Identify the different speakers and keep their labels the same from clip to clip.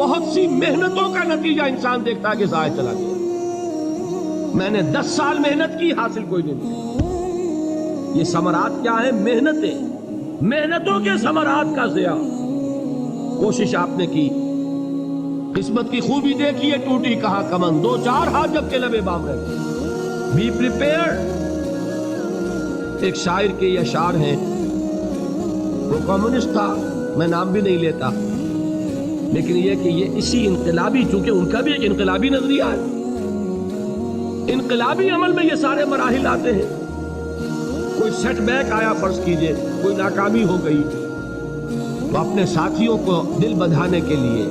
Speaker 1: بہت سی محنتوں کا نتیجہ انسان دیکھتا ہے کہ ضائع چلا گیا. میں نے 10 سال محنت کی، حاصل کوئی نہیں ملا. یہ ثمرات کیا ہیں؟ محنتوں کے ثمرات کا ضیاع. کوشش آپ نے کی، قسمت کی خوبی دیکھی ہے، ٹوٹی کہاں کمن، 2-4 ہاتھ جب کے لبے بام رہے. Be prepared. ایک شاعر کے یہ اشعار ہیں، وہ کمیونسٹ تھا، میں نام بھی نہیں لیتا، لیکن یہ کہ یہ اسی انقلابی، چونکہ ان کا بھی ایک انقلابی نظریہ ہے، انقلابی عمل میں یہ سارے مراحل آتے ہیں. کوئی سیٹ بیک آیا فرض کیجئے، کوئی ناکامی ہو گئی، تو اپنے ساتھیوں کو دل بندھانے کے لیے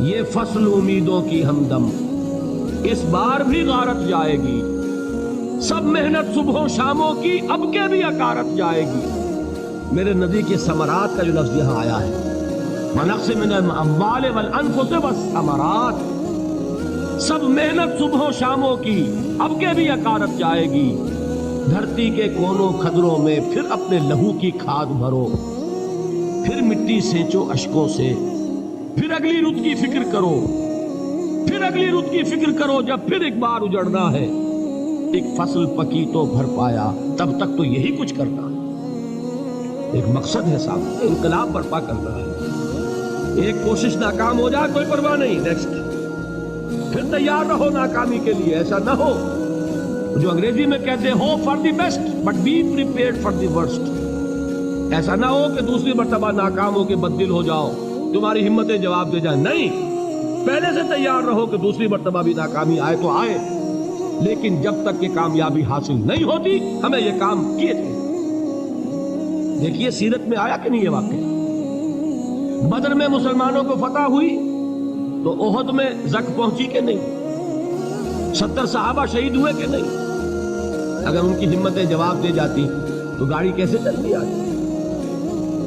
Speaker 1: یہ فصل امیدوں کی ہمدم اس بار بھی غارت جائے گی، سب محنت صبحوں شاموں کی اب کے بھی اکارت جائے گی. میرے نبی کے ثمرات کا جو لفظ یہاں آیا ہے، وَنَقْصٍ مِّنَ الْأَمْوَالِ وَالْأَنفُسِ وَالثَّمَرَاتِ، سب محنت صبحوں شاموں کی اب کے بھی اکارت جائے گی. دھرتی کے کونوں کھدروں میں پھر اپنے لہو کی کھاد بھرو، پھر مٹی سینچو اشکوں سے، پھر اگلی رت کی فکر کرو، پھر اگلی رت کی فکر کرو، جب پھر ایک بار اجڑنا ہے. ایک فصل پکی تو بھر پایا، تب تک تو یہی کچھ کرنا ہے. ایک مقصد ہے صاحب، انقلاب برپا کرنا ہے. ایک کوشش ناکام ہو جائے کوئی پرواہ نہیں، نیکسٹ. پھر تیار رہو ناکامی کے لیے. ایسا نہ ہو جو انگریزی میں کہتے ہیں hope for the best but be prepared for the worst. ایسا نہ ہو کہ دوسری مرتبہ ناکام ہو کے بددل ہو جاؤ، تمہاری ہمتیں جواب دے جائیں. نہیں، پہلے سے تیار رہو کہ دوسری مرتبہ بھی ناکامی آئے تو آئے، لیکن جب تک کہ کامیابی حاصل نہیں ہوتی ہمیں یہ کام کیے تھے. دیکھیے سیرت میں آیا کہ نہیں یہ واقعہ. بدر میں مسلمانوں کو فتح ہوئی تو احد میں زک پہنچی کہ نہیں؟ 70 صحابہ شہید ہوئے کہ نہیں؟ اگر ان کی ہمتیں جواب دے جاتی تو گاڑی کیسے چلتی آتی؟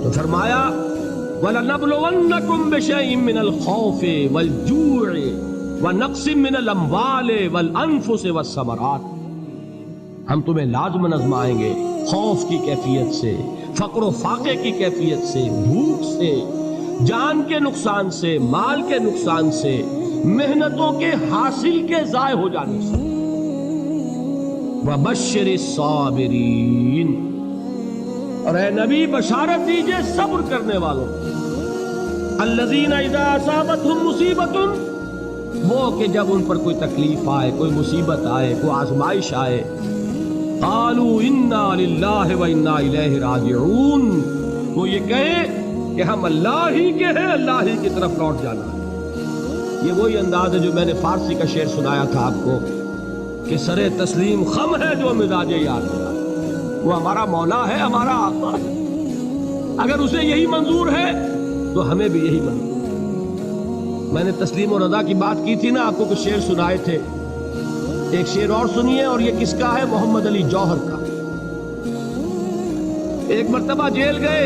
Speaker 1: تو فرمایا وَلَنَبْلُوَنَّكُمْ بِشَيْءٍ مِّنَ الْخَوْفِ وَالْجُوعِ وَنَقْصٍ مِّنَ الْأَمْوَالِ وَالْأَنفُسِ وَالثَّمَرَاتِ. ہم تمہیں لازم آزمائیں گے، خوف کی کیفیت سے، فقر و فاقے کی کیفیت سے، بھوک سے، جان کے نقصان سے، مال کے نقصان سے، محنتوں کے حاصل کے ضائع ہو جانے سے. وَبَشِّرِ الصَّابِرِينَ، اور اے نبی بشارت دیجئے صبر کرنے والوں. الَّذِينَ إِذَا أَصَابَتْهُمْ مُصِيبَةٌ، وہ کہ جب ان پر کوئی تکلیف آئے، کوئی مصیبت آئے، کوئی آزمائش آئے، قالوا انا للہ وانا الیہ راجعون، وہ یہ کہیں کہ ہم اللہ ہی کے ہیں، اللہ ہی کی طرف لوٹ جانا ہے. یہ وہی انداز ہے جو میں نے فارسی کا شعر سنایا تھا آپ کو کہ سر تسلیم خم ہے جو مزاج یار ہے. وہ ہمارا مولا ہے، ہمارا آقا ہے. اگر اسے یہی منظور ہے تو ہمیں بھی یہی منظور. میں نے تسلیم و رضا کی بات کی تھی نا، آپ کو کچھ شعر سنائے تھے. ایک شعر اور سنیے، اور یہ کس کا ہے؟ محمد علی جوہر کا. ایک مرتبہ جیل گئے،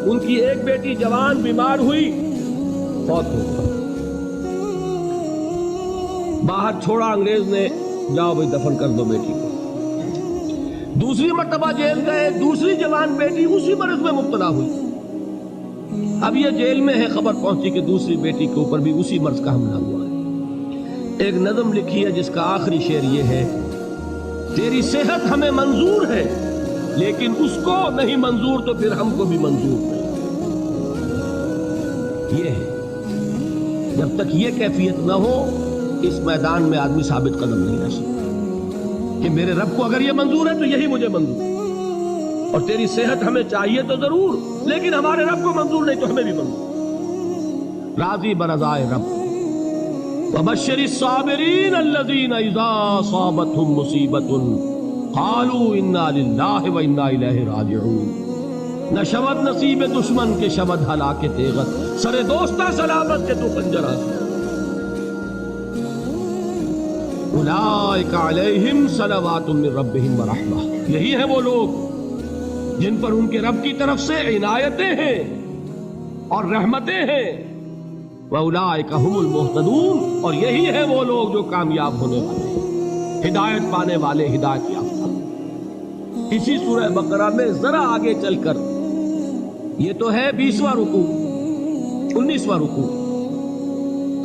Speaker 1: ان کی ایک بیٹی جوان بیمار ہوئی، فوت ہو گئی. باہر چھوڑا انگریز نے، جاؤ بھائی دفن کر دو بیٹی کو. دوسری مرتبہ جیل گئے، دوسری جوان بیٹی اسی مرض میں مبتلا ہوئی. اب یہ جیل میں ہے، خبر پہنچی کہ دوسری بیٹی کے اوپر بھی اسی مرض کا حملہ ہوا ہے. ایک نظم لکھی ہے جس کا آخری شعر یہ ہے، تیری صحت ہمیں منظور ہے لیکن اس کو نہیں منظور تو پھر ہم کو بھی منظور نہیں. یہ ہے، جب تک یہ کیفیت نہ ہو اس میدان میں آدمی ثابت قدم نہیں رہ سکتا کہ میرے رب کو اگر یہ منظور ہے تو یہی مجھے منظور ہے. اور تیری صحت ہمیں چاہیے تو ضرور، لیکن ہمارے رب کو منظور نہیں تو ہمیں بھی منظور. راضی برضائے رب. وَبَشِّرِ الصَّابِرِينَ الَّذِينَ إِذَا أَصَابَتْهُمْ مُصِيبَةٌ قَالُوا إِنَّا لِلَّهِ وَإِنَّا إِلَيْهِ رَاجِعُونَ. نہ شود نصیب دشمن کے شود ہلاک تیغت، سر دوستہ سلامت کے تو خنجر آسے. أُولَئِكَ عَلَيْهِمْ صَلَوَاتٌ مِّن رَّبِّهِمْ وَرَحْمَةٌ. یہی ہیں وہ لوگ جن پر ان کے رب کی طرف سے عنایتیں ہیں اور رحمتیں ہیں. وَأُولَئِكَ هُمُ الْمُهْتَدُونَ، اور یہی ہے وہ لوگ جو کامیاب ہونے والے ہیں، ہدایت پانے والے، ہدایت یافتہ. اسی سورہ بقرہ میں ذرا آگے چل کر، یہ تو ہے 20واں رکوع، 19واں رکوع،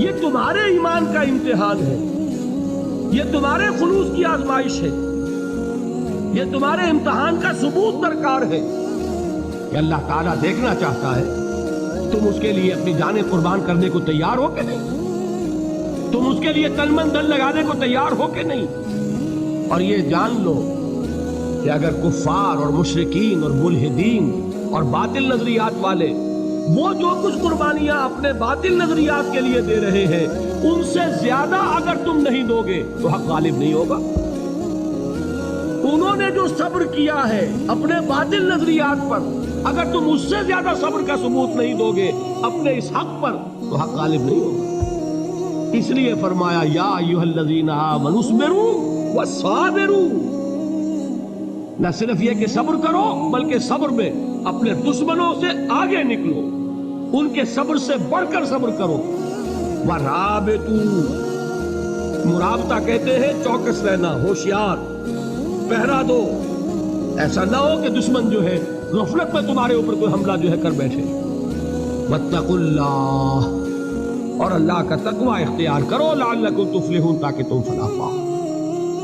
Speaker 1: یہ تمہارے ایمان کا امتحان ہے، یہ تمہارے خلوص کی آزمائش ہے، یہ تمہارے امتحان کا ثبوت درکار ہے کہ اللہ تعالیٰ دیکھنا چاہتا ہے تم اس کے لیے اپنی جانیں قربان کرنے کو تیار ہو کہ نہیں، تم اس کے لیے تن من دل لگانے کو تیار ہو کہ نہیں۔ اور یہ جان لو کہ اگر کفار اور مشرکین اور ملحدین اور باطل نظریات والے وہ جو کچھ قربانیاں اپنے باطل نظریات کے لیے دے رہے ہیں ان سے زیادہ اگر تم نہیں دو گے تو حق غالب نہیں ہوگا۔ انہوں نے جو صبر کیا ہے اپنے باطل نظریات پر، اگر تم اس سے زیادہ صبر کا ثبوت نہیں دو گے اپنے اس حق پر تو حق غالب نہیں ہوگا۔ اس لیے فرمایا یا ایھا الذین آمنوا اصبروا وصابروا، نہ صرف یہ کہ صبر کرو بلکہ صبر میں اپنے دشمنوں سے آگے نکلو، ان کے صبر سے بڑھ کر صبر کرو۔ ورابطوا، مرابطہ کہتے ہیں چوکس رہنا، ہوشیار، پہرا دو، ایسا نہ ہو کہ دشمن جو ہے غفلت میں تمہارے اوپر کوئی حملہ جو ہے کر بیٹھے۔ واتقوا اللہ، اور اللہ کا تقوی اختیار کرو، لعلکم تفلحون، تاکہ تم فلاح پاؤ۔